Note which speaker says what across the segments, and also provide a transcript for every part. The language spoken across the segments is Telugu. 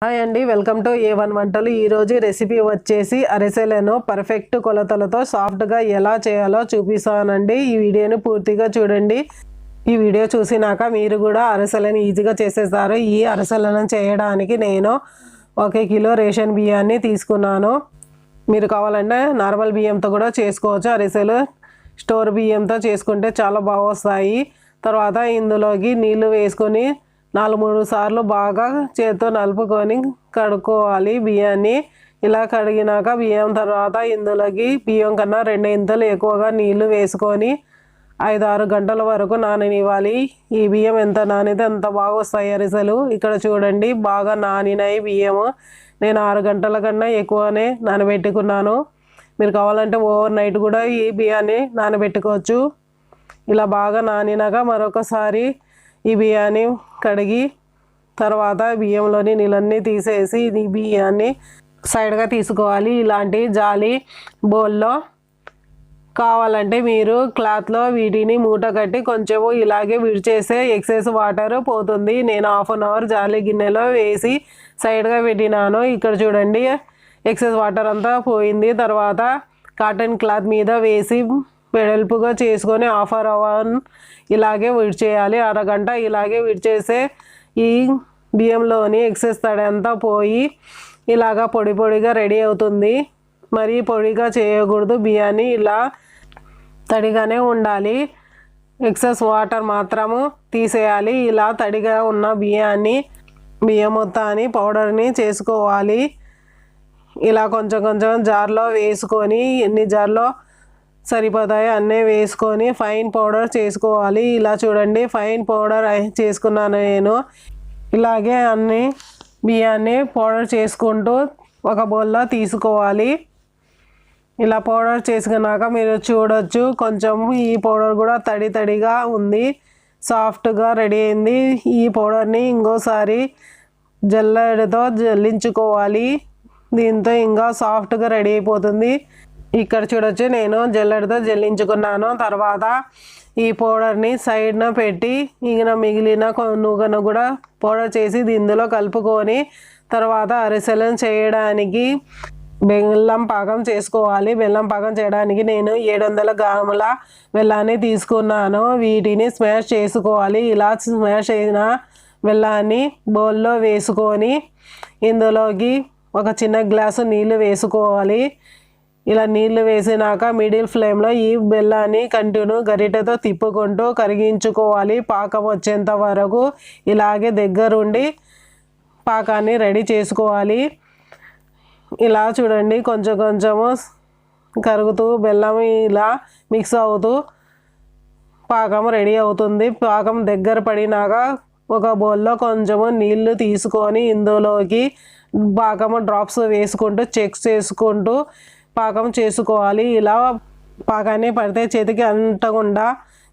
Speaker 1: హాయ్ అండి, వెల్కమ్ టు A1 వంటలు. ఈరోజు రెసిపీ వచ్చేసి అరిసెలను పర్ఫెక్ట్ కొలతలతో సాఫ్ట్గా ఎలా చేయాలో చూపిస్తానండి. ఈ వీడియోని పూర్తిగా చూడండి. ఈ వీడియో చూసినాక మీరు కూడా అరిసెలను ఈజీగా చేసేస్తారు. ఈ అరిసెలను చేయడానికి నేను 1 కిలో రేషన్ బియ్యాన్ని తీసుకున్నాను. మీరు కావాలంటే నార్మల్ బియ్యంతో కూడా చేసుకోవచ్చు. అరిసెలు స్టోర్ బియ్యంతో చేసుకుంటే చాలా బాగా వస్తాయి. తర్వాత ఇందులోకి నీళ్లు వేసుకొని 4-3 సార్లు బాగా చేత్తో నలుపుకొని కడుక్కోవాలి బియ్యాన్ని. ఇలా కడిగినాక బియ్యం తర్వాత ఇందులోకి బియ్యం కన్నా 2 ఇంతలు ఎక్కువగా నీళ్లు వేసుకొని 5-6 గంటల వరకు నాననివ్వాలి. ఈ బియ్యం ఎంత నానితే అంత బాగా వస్తాయి అరిసెలు. ఇక్కడ చూడండి, బాగా నానినాయి బియ్యము. నేను 6 గంటల కన్నా ఎక్కువనే నానబెట్టుకున్నాను. మీరు కావాలంటే ఓవర్ నైట్ కూడా ఈ బియ్యాన్ని నానబెట్టుకోవచ్చు. ఇలా బాగా నానినాక మరొకసారి ఈ బియ్యాన్ని కడిగి తర్వాత బియ్యంలోని నీళ్ళన్నీ తీసేసి ఈ బియ్యాన్ని సైడ్గా తీసుకోవాలి. ఇలాంటి జాలి బౌల్లో కావాలంటే మీరు క్లాత్లో వీటిని మూట కట్టి కొంచెము ఇలాగే విడిచేస్తే ఎక్సెస్ వాటర్ పోతుంది. నేను 1/2 అవర్ జాలి గిన్నెలో వేసి సైడ్గా పెట్టినాను. ఇక్కడ చూడండి, ఎక్సెస్ వాటర్ అంతా పోయింది. తర్వాత కాటన్ క్లాత్ మీద వేసి వెడల్పుగా చేసుకొని 1/2 అవర్ ఇలాగే విడిచేయాలి. అరగంట ఇలాగే విడిచేస్తే ఈ బియ్యంలోని ఎక్సెస్ తడి అంతా పోయి ఇలాగా పొడి పొడిగా రెడీ అవుతుంది. మరి పొడిగా చేయకూడదు, బియ్యాన్ని ఇలా తడిగానే ఉండాలి. ఎక్సెస్ వాటర్ మాత్రము తీసేయాలి. ఇలా తడిగా ఉన్న బియ్యం మొత్తాన్ని పౌడర్ని చేసుకోవాలి. ఇలా కొంచెం కొంచెం జార్లో వేసుకొని ఎన్ని జార్లో సరిపోతాయి అన్నీ వేసుకొని ఫైన్ పౌడర్ చేసుకోవాలి. ఇలా చూడండి, ఫైన్ పౌడర్ చేసుకున్నాను నేను. ఇలాగే అన్ని బియ్యాన్ని పౌడర్ చేసుకుంటూ ఒక బౌల్లో తీసుకోవాలి. ఇలా పౌడర్ చేసుకున్నాక మీరు చూడొచ్చు, కొంచెం ఈ పౌడర్ కూడా తడి తడిగా ఉంది, సాఫ్ట్గా రెడీ అయింది. ఈ పౌడర్ని ఇంకోసారి జల్లెడతో జల్లించుకోవాలి. దీంతో ఇంకా సాఫ్ట్గా రెడీ అయిపోతుంది. ఇక్కడ చూడొచ్చు, నేను జల్లెడతో జల్లించుకున్నాను. తర్వాత ఈ పౌడర్ని సైడ్న పెట్టి మిగిలిన నూనెను కూడా పౌడర్ చేసి ఇందులో కలుపుకొని తర్వాత అరిసెలను చేయడానికి బెల్లం పాకం చేసుకోవాలి. బెల్లం పాకం చేయడానికి నేను 700 గ్రాముల బెల్లాన్ని తీసుకున్నాను. వీటిని స్మాష్ చేసుకోవాలి. ఇలా స్మాష్ అయిన బెల్లాన్ని బౌల్లో వేసుకొని ఇందులోకి ఒక చిన్న గ్లాసు నీళ్ళు వేసుకోవాలి. ఇలా నీళ్లు వేసినాక మిడిల్ ఫ్లేమ్లో ఈ బెల్లాన్ని కంటిన్యూ గరిటెతో తిప్పుకుంటూ కరిగించుకోవాలి. పాకం వచ్చేంత వరకు ఇలాగే దగ్గరుండి పాకాన్ని రెడీ చేసుకోవాలి. ఇలా చూడండి, కొంచెం కొంచెము కరుగుతూ బెల్లం ఇలా మిక్స్ అవుతూ పాకం రెడీ అవుతుంది. పాకం దగ్గర పడినాక ఒక బౌల్లో కొంచెము నీళ్లు తీసుకొని ఇందులోకి పాకము డ్రాప్స్ వేసుకుంటూ చెక్ చేసుకుంటూ పాకం చేసుకోవాలి. ఇలా పాకాన్ని పడితే చేతికి అంటకుండా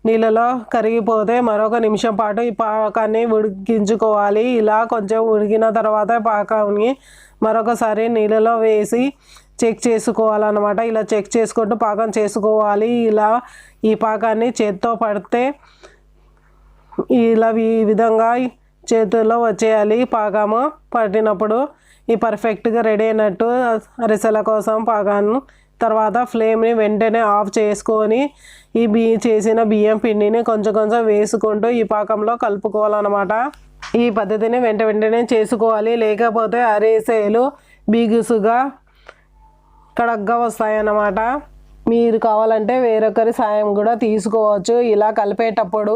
Speaker 1: నీళ్ళలో కరిగిపోతే మరొక నిమిషం పాటు ఈ పాకాన్ని ఉడికించుకోవాలి. ఇలా కొంచెం ఉడికిన తర్వాత పాకాన్ని మరొకసారి నీళ్ళలో వేసి చెక్ చేసుకోవాలన్నమాట. ఇలా చెక్ చేసుకుంటూ పాకం చేసుకోవాలి. ఇలా ఈ పాకాన్ని చేత్తో పడితే ఇలా ఈ విధంగా చేతుల్లో వచ్చేయాలి. పాకము పట్టినప్పుడు ఈ పర్ఫెక్ట్గా రెడీ అయినట్టు అరిసెల కోసం పాకాన్ని. తర్వాత ఫ్లేమ్ని వెంటనే ఆఫ్ చేసుకొని ఈ చేసిన బియ్యం పిండిని కొంచెం కొంచెం వేసుకుంటూ ఈ పాకంలో కలుపుకోవాలన్నమాట. ఈ పద్ధతిని వెంటనే చేసుకోవాలి, లేకపోతే అరిసెలు బిగుసుగా కడగ్గా వస్తాయన్నమాట. మీరు కావాలంటే వేరొకరి సాయం కూడా తీసుకోవచ్చు. ఇలా కలిపేటప్పుడు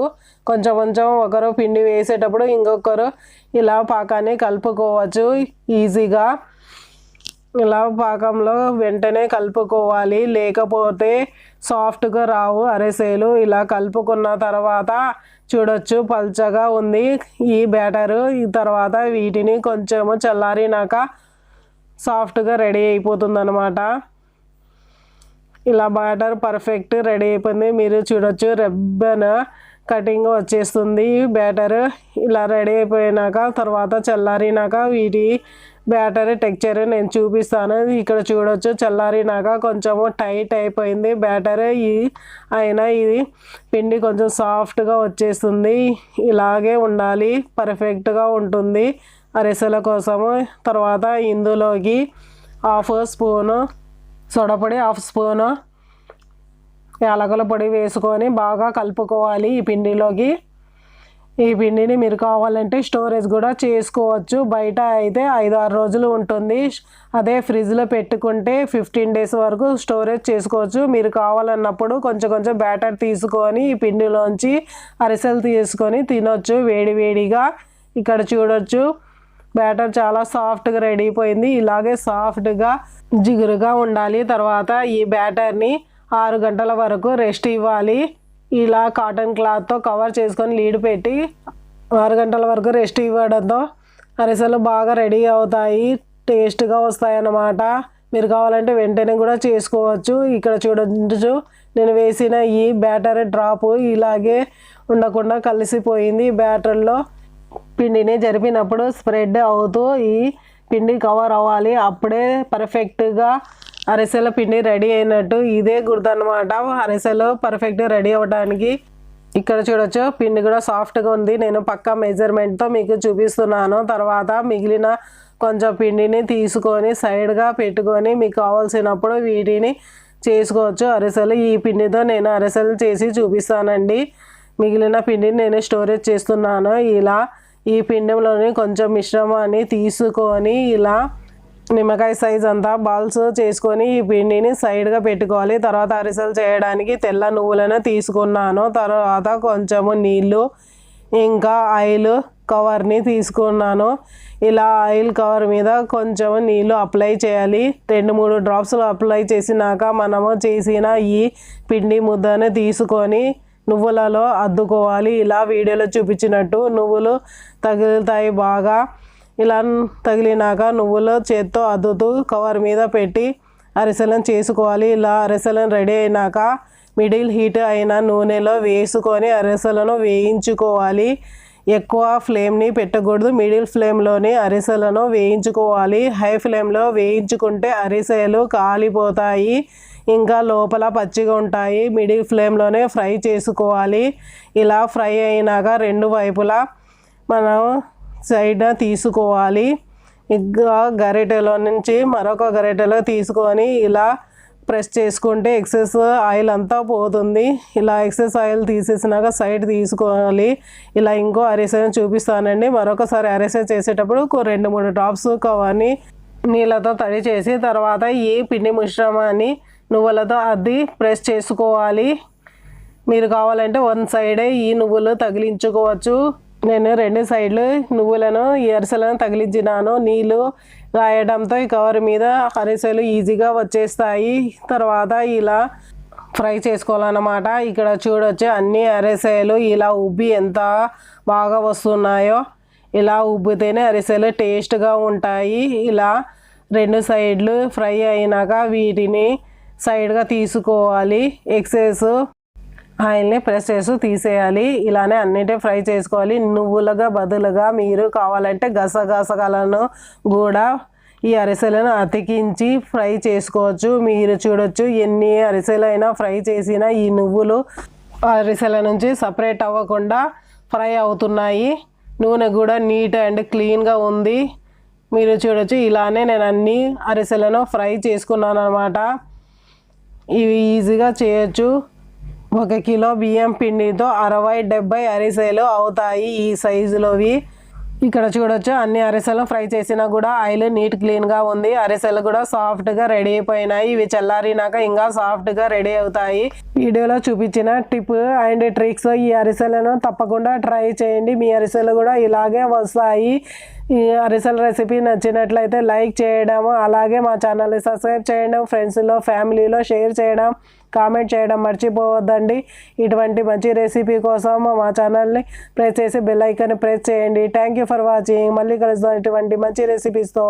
Speaker 1: కొంచెం కొంచెం ఒకరు పిండి వేసేటప్పుడు ఇంకొకరు ఇలా పాకాన్ని కలుపుకోవచ్చు ఈజీగా. ఇలా పాకంలో వెంటనే కలుపుకోవాలి, లేకపోతే సాఫ్ట్గా రావు అరిసెలు. ఇలా కలుపుకున్న తర్వాత చూడొచ్చు, పల్చగా ఉంది ఈ బ్యాటరు. ఈ తర్వాత వీటిని కొంచెము చల్లారినాక సాఫ్ట్గా రెడీ అయిపోతుంది అన్నమాట. ఇలా బ్యాటర్ పర్ఫెక్ట్ రెడీ అయిపోయింది. మీరు చూడొచ్చు, రెబ్బన్ కటింగ్ వచ్చేస్తుంది బ్యాటర్. ఇలా రెడీ అయిపోయినాక తర్వాత చల్లారినాక వీటి బ్యాటర్ టెక్చర్ నేను చూపిస్తాను. ఇక్కడ చూడొచ్చు, చల్లారినాక కొంచెము టైట్ అయిపోయింది బ్యాటర్. అయినా ఇది పిండి కొంచెం సాఫ్ట్గా వచ్చేస్తుంది. ఇలాగే ఉండాలి, పర్ఫెక్ట్గా ఉంటుంది అరిసెల కోసము. తర్వాత ఇందులోకి 1/2 స్పూను సోడాపొడి, 1/2 స్పూను యాలకుల పొడి వేసుకొని బాగా కలుపుకోవాలి ఈ పిండిలోకి. ఈ పిండిని మీరు కావాలంటే స్టోరేజ్ కూడా చేసుకోవచ్చు. బయట అయితే 5-6 రోజులు ఉంటుంది. అదే ఫ్రిడ్జ్లో పెట్టుకుంటే 15 డేస్ వరకు స్టోరేజ్ చేసుకోవచ్చు. మీరు కావాలన్నప్పుడు కొంచెం కొంచెం బ్యాటర్ తీసుకొని ఈ పిండిలోంచి అరిసెలు తీసుకొని తినొచ్చు వేడివేడిగా. ఇక్కడ చూడొచ్చు బ్యాటర్ చాలా సాఫ్ట్గా రెడీ అయిపోయింది. ఇలాగే సాఫ్ట్గా జిగురుగా ఉండాలి. తర్వాత ఈ బ్యాటర్ని 6 గంటల వరకు రెస్ట్ ఇవ్వాలి. ఇలా కాటన్ క్లాత్తో కవర్ చేసుకొని లీడ్ పెట్టి 6 గంటల వరకు రెస్ట్ ఇవ్వడంతో అరిసెలు బాగా రెడీ అవుతాయి, టేస్ట్గా వస్తాయి అన్నమాట. మీరు కావాలంటే వెంటనే కూడా చేసుకోవచ్చు. ఇక్కడ చూడొచ్చు నేను వేసిన ఈ బ్యాటర్ డ్రాప్ ఇలాగే ఉండకుండా కలిసిపోయింది. బ్యాటర్లో పిండిని జరిపినప్పుడు స్ప్రెడ్ అవుతూ ఈ పిండి కవర్ అవ్వాలి. అప్పుడే పర్ఫెక్ట్గా అరిసెల పిండి రెడీ అయినట్టు. ఇదే గుర్తు అన్నమాట అరిసెలు పర్ఫెక్ట్గా రెడీ అవ్వడానికి. ఇక్కడ చూడొచ్చు పిండి కూడా సాఫ్ట్గా ఉంది. నేను పక్కా మెజర్మెంట్తో మీకు చూపిస్తున్నాను. తర్వాత మిగిలిన కొంచెం పిండిని తీసుకొని సైడ్గా పెట్టుకొని మీకు కావాల్సినప్పుడు వీటిని చేసుకోవచ్చు అరిసెలు. ఈ పిండితో నేను అరిసెలు చేసి చూపిస్తానండి. మిగిలిన పిండిని నేను స్టోరేజ్ చేస్తున్నాను. ఇలా ఈ పిండిలోని కొంచెం మిశ్రమాన్ని తీసుకొని ఇలా నిమ్మకాయ సైజ్ అంతా బాల్స్ చేసుకొని ఈ పిండిని సైడ్గా పెట్టుకోవాలి. తర్వాత అరిసెలు చేయడానికి తెల్ల నువ్వులను తీసుకున్నాను. తర్వాత కొంచెము నీళ్ళు ఇంకా ఆయిల్ కవర్ని తీసుకున్నాను. ఇలా ఆయిల్ కవర్ మీద కొంచెం నీళ్ళు అప్లై చేయాలి. 2-3 డ్రాప్స్లు అప్లై చేసినాక మనము చేసిన ఈ పిండి ముద్దను తీసుకొని నువ్వులలో అద్దుకోవాలి. ఇలా వీడియోలో చూపించినట్టు నువ్వులు తగులుతాయి బాగా. ఇలా తగిలినాక నువ్వులు చేత్తో అద్దుతూ కవర్ మీద పెట్టి అరిసెలను చేసుకోవాలి. ఇలా అరిసెలను రెడీ అయినాక మిడిల్ హీట్ అయిన నూనెలో వేసుకొని అరిసెలను వేయించుకోవాలి. ఎక్కువ ఫ్లేమ్ని పెట్టకూడదు, మిడిల్ ఫ్లేమ్లోని అరిసెలను వేయించుకోవాలి. హై ఫ్లేమ్లో వేయించుకుంటే అరిసెలు కాలిపోతాయి, ఇంకా లోపల పచ్చిగా ఉంటాయి. మిడిల్ ఫ్లేమ్లోనే ఫ్రై చేసుకోవాలి. ఇలా ఫ్రై అయినాక 2 వైపులా మనం సైడ్ తీసుకోవాలి. ఇంకా గరిటెలో నుంచి మరొక గరిటెలో తీసుకొని ఇలా ప్రెస్ చేసుకుంటే ఎక్సెస్ ఆయిల్ అంతా పోతుంది. ఇలా ఎక్సెస్ ఆయిల్ తీసేసినాక సైడ్ తీసుకోవాలి. ఇలా ఇంకో అరిసెను చూపిస్తానండి. మరొకసారి అరిసె చేసేటప్పుడు 2-3 డ్రాప్స్ కవర్ని నీళ్ళతో తడి చేసి తర్వాత ఈ పిండి మిశ్రమాన్ని నువ్వులతో అద్ది ప్రెస్ చేసుకోవాలి. మీరు కావాలంటే 1 సైడే ఈ నువ్వులు తగిలించుకోవచ్చు. నేను 2 సైడ్లు నువ్వులను ఈ అరిసెలను తగిలించినాను. నీళ్ళు రాయడంతో ఈ కవర్ మీద అరిసెలు ఈజీగా వచ్చేస్తాయి. తర్వాత ఇలా ఫ్రై చేసుకోవాలన్నమాట. ఇక్కడ చూడొచ్చు అన్ని అరిసెలు ఇలా ఉబ్బి ఎంత బాగా వస్తున్నాయో. ఇలా ఉబ్బితేనే అరిసెలు టేస్ట్గా ఉంటాయి. ఇలా 2 సైడ్లు ఫ్రై అయినాక వీటిని సైడ్గా తీసుకోవాలి. ఎక్సెస్ ఆయిల్ని ప్రెస్ చేసి తీసేయాలి. ఇలానే అన్నిటి ఫ్రై చేసుకోవాలి. నువ్వులుగా బదులుగా మీరు కావాలంటే గసగసాలను కూడా ఈ అరిసెలను అతికించి ఫ్రై చేసుకోవచ్చు. మీరు చూడొచ్చు ఎన్ని అరిసెలైనా ఫ్రై చేసినా ఈ నువ్వులు అరిసెల నుంచి సపరేట్ అవ్వకుండా ఫ్రై అవుతున్నాయి. నూనె కూడా నీట్ అండ్ క్లీన్గా ఉంది. మీరు చూడొచ్చు ఇలానే నేను అన్ని అరిసెలను ఫ్రై చేసుకున్నాను అన్నమాట. ఇవి ఈజీగా చేయొచ్చు. 1 కిలో బియ్యం పిండితో 60-70 అరిసెలు అవుతాయి ఈ సైజులోవి. ఇక్కడ చూడొచ్చు అన్ని అరిసెలు ఫ్రై చేసినా కూడా ఆయిల్ నీట్ క్లీన్గా ఉంది. అరిసెలు కూడా సాఫ్ట్గా రెడీ అయిపోయినాయి. ఇవి చల్లారినాక ఇంకా సాఫ్ట్గా రెడీ అవుతాయి. వీడియోలో చూపించిన టిప్ అండ్ ట్రిక్స్ ఈ అరిసెలను తప్పకుండా ట్రై చేయండి. మీ అరిసెలు కూడా ఇలాగే వస్తాయి. ఈ అరిసెల రెసిపీ నచ్చినట్లయితే లైక్ చేయడం, అలాగే మా ఛానల్ని సబ్స్క్రైబ్ చేయడం, ఫ్రెండ్స్లో ఫ్యామిలీలో షేర్ చేయడం, కామెంట్ చేయడం మర్చిపోవద్దండి. ఇటువంటి మంచి రెసిపీ కోసం మా ఛానల్ని ప్రెస్ చేసి బెల్ ఐకాన్ని ప్రెస్ చేయండి. Thank you for watching. మళ్ళీ కలుద్దాం ఇటువంటి మంచి రెసిపీస్తో.